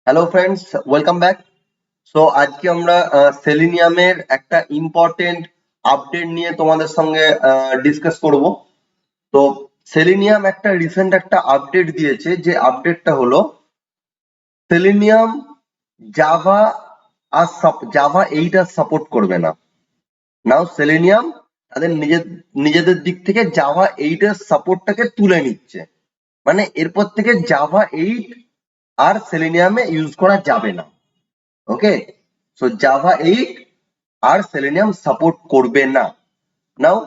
Hello friends, welcome back. So আজকে আমরা সেলিনিয়ামের একটা ইম্পর্টেন্ট আপডেট নিয়ে তোমাদের সঙ্গে ডিসকাস করব। তো সেলিনিয়াম একটা রিসেন্ট একটা আপডেট দিয়েছে, যে আপডেটটা হলো সেলিনিয়াম জাভা জাভা 8 আর সাপোর্ট করবে না। নাও সেলিনিয়াম তাদের নিজেদের দিক থেকে জাভা 8 এর সাপোর্টটাকে তুলে নিচ্ছে, মানে এরপর থেকে জাভা 8 আর সেলিনিয়ামে ইউজ করা যাবে না। ওকে, সো জাভা 8 আর সেলেনিয়াম সাপোর্ট করবে না। নাও,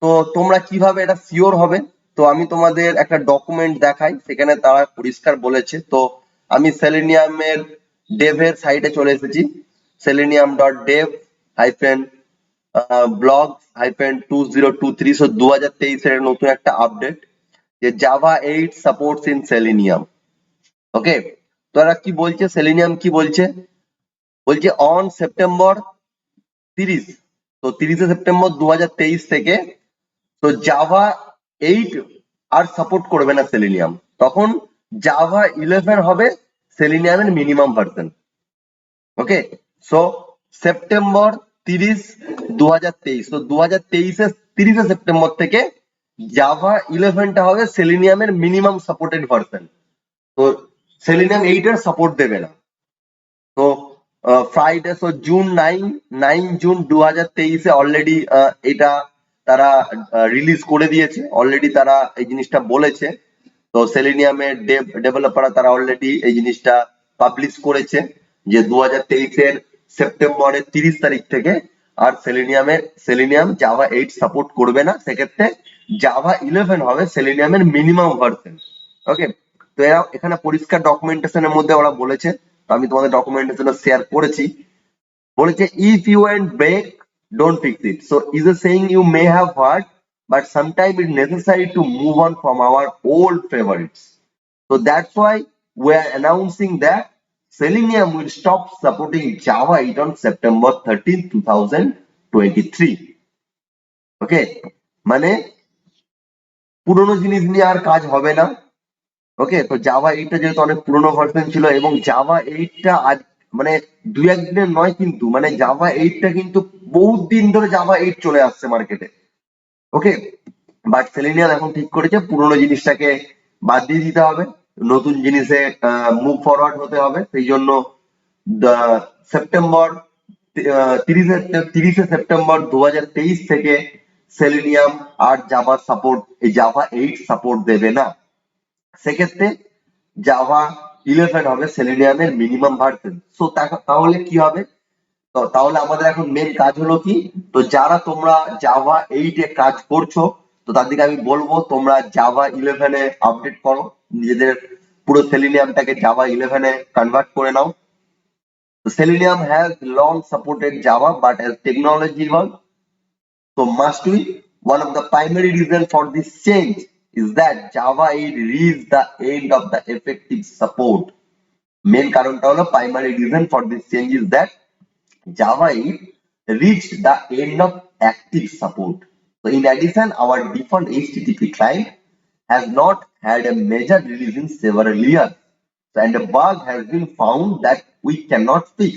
তো তোমরা কিভাবে এটা শিওর হবে? তো আমি তোমাদের একটা ডকুমেন্ট দেখাই, সেখানে তারা পরিষ্কার বলেছে। তো আমি সেলেনিয়ামের ডেভের সাইটে চলে এসেছি, selenium.dev hyphen blog hyphen 2023। So 2023 এর নতুন একটা আপডেট, যে জাভা 8 সাপোর্টস ইন সেলেনিয়াম। ওকে, তো এরা কি বলছে, সেলেনিয়াম কি বলছে? বলছে অন সেপ্টেম্বর 30, তো 30শে সেপ্টেম্বর 2023 থেকে তো জাভা 8 আর সাপোর্ট করবে না সেলিনিয়াম। তখন জাভা 11 হবে সেলিনিয়ামের মিনিমাম ভার্সন। ওকে, সো সেপ্টেম্বর 30 2023, তো 2023-এর 30শে সেপ্টেম্বর থেকে জাভা 11টা হবে সেলিনিয়ামের মিনিমাম সাপোর্টেড ভার্সন। তো সেলিনিয়াম 8 এর সাপোর্ট দেবে না। তো ফ্রাইডে, সো জুন 2023-এ অলরেডি এটা তারা রিলিজ করে দিয়েছে। অলরেডি তারা এই জিনিসটা বলেছে। তো সেলিনিয়ামের ডেভেলপাররা তারা অলরেডি এই জিনিসটা পাবলিশ করেছে, যে 2023-এর সেপ্টেম্বরের 30 তারিখ থেকে আর সেলিনিয়াম জাভা 8 সাপোর্ট করবে না। সেক্ষেত্রে জাভা 11 হবে সেলিনিয়ামের মিনিমাম ভার্সন। ওকে, তো এরা এখানে পরিষ্কার ডকুমেন্টেশনের মধ্যে ওরা বলেছে, তো আমি তোমাদের ডকুমেন্টেশন শেয়ার করেছি। বলেছে if you and break, don't fix it. So is a saying you may have heard, but sometimes it's necessary to move on from our old favorites. So that's why we are announcing that Selenium will stop supporting Java 8 on September 13, 2023. ওকে, মানে পুরোনো জিনিস নিয়ে আর কাজ হবে না। ওকে, তো Java 8টা যেহেতু অনেক পুরোনো ভার্সন ছিল, এবং জাভা 8টা আজ মানে দুই একদিনের নয়, কিন্তু মানে জাভা 8টা কিন্তু বহুত দিন ধরে জাভা 8 চলে আসছে মার্কেটে। ওকে, বাট সেলিনিয়াম এখন ঠিক করেছে পুরোনো জিনিসটাকে বাদ দিয়ে দিতে হবে, নতুন জিনিসে মুভ ফরওয়ার্ড হতে হবে। সেই জন্য সেপ্টেম্বর 30শে সেপ্টেম্বর 2023 থেকে সেলিনিয়াম আর জাভা 8 সাপোর্ট দেবে না। সেক্ষেত্রে জাভা 11 হবে সেলেনিয়ামের মিনিমাম ভার্সন। সো তাহলে কি হবে? তো তাহলে আমাদের এখন মেন কাজ হলো কি? তো যারা তোমরা জাভা 8 এ কাজ করছো, তো তাদেরকে আমি বলবো তোমরা জাভা 11 এ আপডেট করো, নিজেদের পুরো সেলিনিয়ামটাকে জাভা 11 এ কনভার্ট করে নাও। তো selenium has long supported Java, but as technology evolves, so must we? One of the primary reasons for this change is that Java 8 reached the end of the effective support. Main কারণটা হলো, primary reason for this change is that Java 8 reached the end of active support. So in addition, our default HTTP client has not had a major release in several years. So, and a bug has been found that we cannot fix.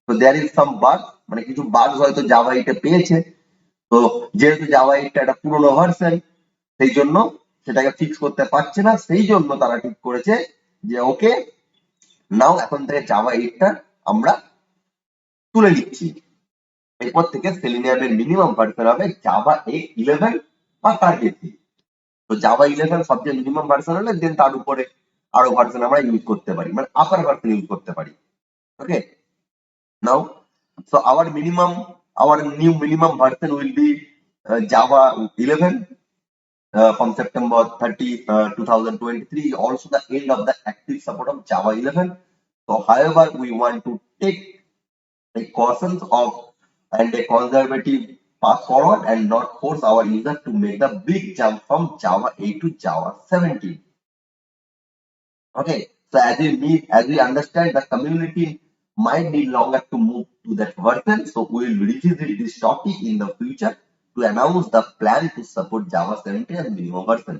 So there is some bug, মানে কিছু bugs হয়তো Java 8 এ পেয়েছে। তো যেহেতু Java 8 টা একটা পুরোনো version, সেই জন্য সেটাকে ফিক্স করতে পারছে না। সেই জন্য তারা ঠিক করেছে যে ওকে, নাও এখন থেকে জাভা 8 টা আমরা তুলে নিচ্ছি। এরপর থেকে সেলিনিয়ামের মিনিমাম ভার্সন হবে জাভা 11 বা তার বেশি। তো জাভা 11 সবচেয়ে মিনিমাম ভার্সন হলে দেন তার উপরে আরো ভার্সন আমরা ইউজ করতে পারি, মানে আপার ভার্সন ইউজ করতে পারি। ওকে, নাও, so our new minimum version will be Java 11 from September 30, 2023, also the end of the active support of Java 11. So, however, we want to take a cautions of and a conservative path forward and not force our users to make the big jump from Java 8 to Java 17. Okay, so as we understand, the community might need longer to move to that version. So we will revisit this topic in the future to announce the plan to support Java 17 as minimum version.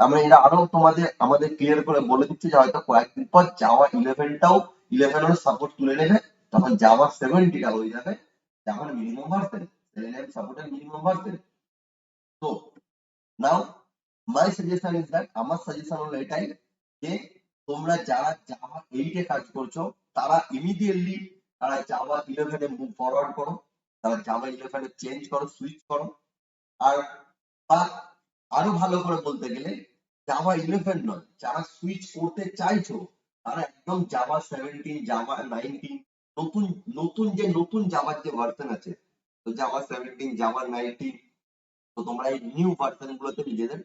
আমরা এরা আরো তোমাদের আমাদের clear করে বলে দিচ্ছে যে হয়তো কয়েকদিন পর জাভা 11 সাপোর্ট তুলে নেবে, তখন জাভা 17টা হয়ে যাবে জাভার মিনিমাম ভার্সন, সেলেনিয়াম সাপোর্টের মিনিমাম ভার্সন। তো নাও মাই সাজেশন ইজ দ্যাট, আমার সাজেশন হলো এটাই যে তোমরা যারা জাভা 8 কাজ করছো তারা ইমিডিয়েটলি তারা জাভা 11 মুভ ফরওয়ার্ড করো, তারা জাভা 11 চেঞ্জ করো, সুইচ করো। আর বা আরো ভালো করে বলতে গেলে জাভা 11 নয়, যারা সুইচ করতে চাইছো তারা একদম জাভা 17, জাভা 19, নতুন নতুন জাভার যে ভার্সন আছে, তো জাভা 17, জাভা 19, তো তোমরা এই নিউ ভার্সন গুলোতে নিজেদের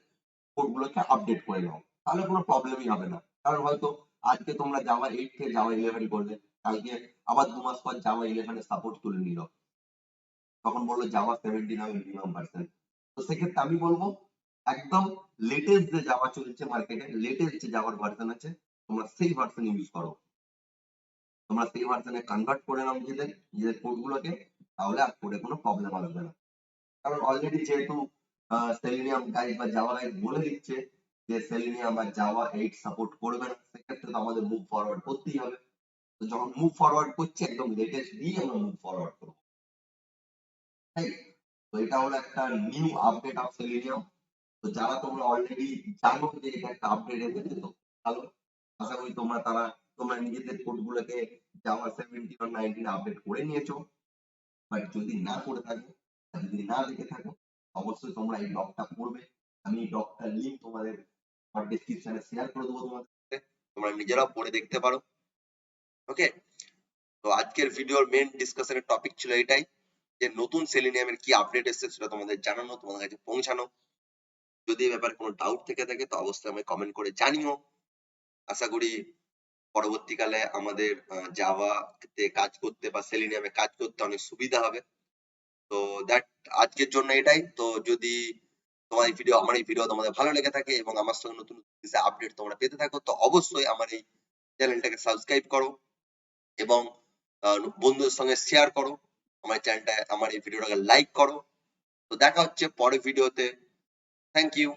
কোড গুলোকে আপডেট করে নাও, তাহলে কোনো প্রবলেমই হবে না। কারণ হয়তো আজকে তোমরা জাভা 8 থেকে জাভা 11 করলে, কালকে আবার 2 মাস পর জাভা 11 এর সাপোর্ট তুলে নিল, তখন বললো জাভা 17 হবে মিনিমাম ভার্সন। তো সেক্ষেত্রে আমি বলবো একদম লেটেস্ট যে জাভা চলছে মার্কেটে, লেটেস্ট যে জাভার ভার্সন আছে, তোমরা সেই ভার্সন ইউজ করো, তোমরা সেই ভার্সনে কনভার্ট করে নাও নিজেদের নিজেদের কোড গুলোকে, তাহলে আর কোডে কোনো প্রবলেম আসবে না। কারণ অলরেডি যেহেতু সেলিনিয়াম গাইড বা জাভা গাইড বলে দিচ্ছে যে সেলিনিয়াম বা জাভা 8 সাপোর্ট করবে না, সেক্ষেত্রে তো আমাদের মুভ ফরওয়ার্ড করতেই হবে। তো যখন মুভ ফরওয়ার্ড করছি একদম লেটেস্ট দিয়ে আমরা মুভ ফরওয়ার্ড করবো, তাই। তো এটা হলো একটা নিউ আপডেট অফ সেলিনিয়াম। তো যারা তোমরা অলরেডি জানো যে এটা একটা আপডেট এসেছে, তো ভালো, আশা করি তোমরা নিজেদের কোড গুলোকে জাভা 17 বা 19 আপডেট করে নিয়েছো। বাট যদি না করে থাকো, যদি না দেখে থাকো, অবশ্যই তোমরা এই ডকটা পড়বে। আমি এই ডকটার লিঙ্ক তোমাদের আমার ডেসক্রিপশনে শেয়ার করে দেবো তোমাদের সাথে, তোমরা নিজেরাও পড়ে দেখতে পারো। ওকে, তো আজকের ভিডিওর মেন ডিসকাশনের টপিক ছিল এটাই, যে নতুন সেলিনিয়ামের কি আপডেট এসেছে সেটা তোমাদের জানানো, তোমাদের কাছে পৌঁছানো। যদি এই ব্যাপারে কোনো ডাউট থেকে থাকে তো অবশ্যই আমায় কমেন্ট করে জানিও। আশা করি পরবর্তীকালে আমাদের জাভাতে কাজ করতে বা সেলিনিয়ামে কাজ করতে অনেক সুবিধা হবে। তো দ্যাট আজকের জন্য এটাই। তো যদি আমার এই ভিডিও তোমাদের ভালো লেগে থাকে এবং আমার সঙ্গে নতুন আপডেট তোমরা পেতে থাকো, তো অবশ্যই আমার এই চ্যানেলটাকে সাবস্ক্রাইব করো এবং বন্ধুদের সঙ্গে শেয়ার করো, আমার এই ভিডিওটাকে লাইক করো। তো দেখা হচ্ছে পরের ভিডিওতে। Thank you.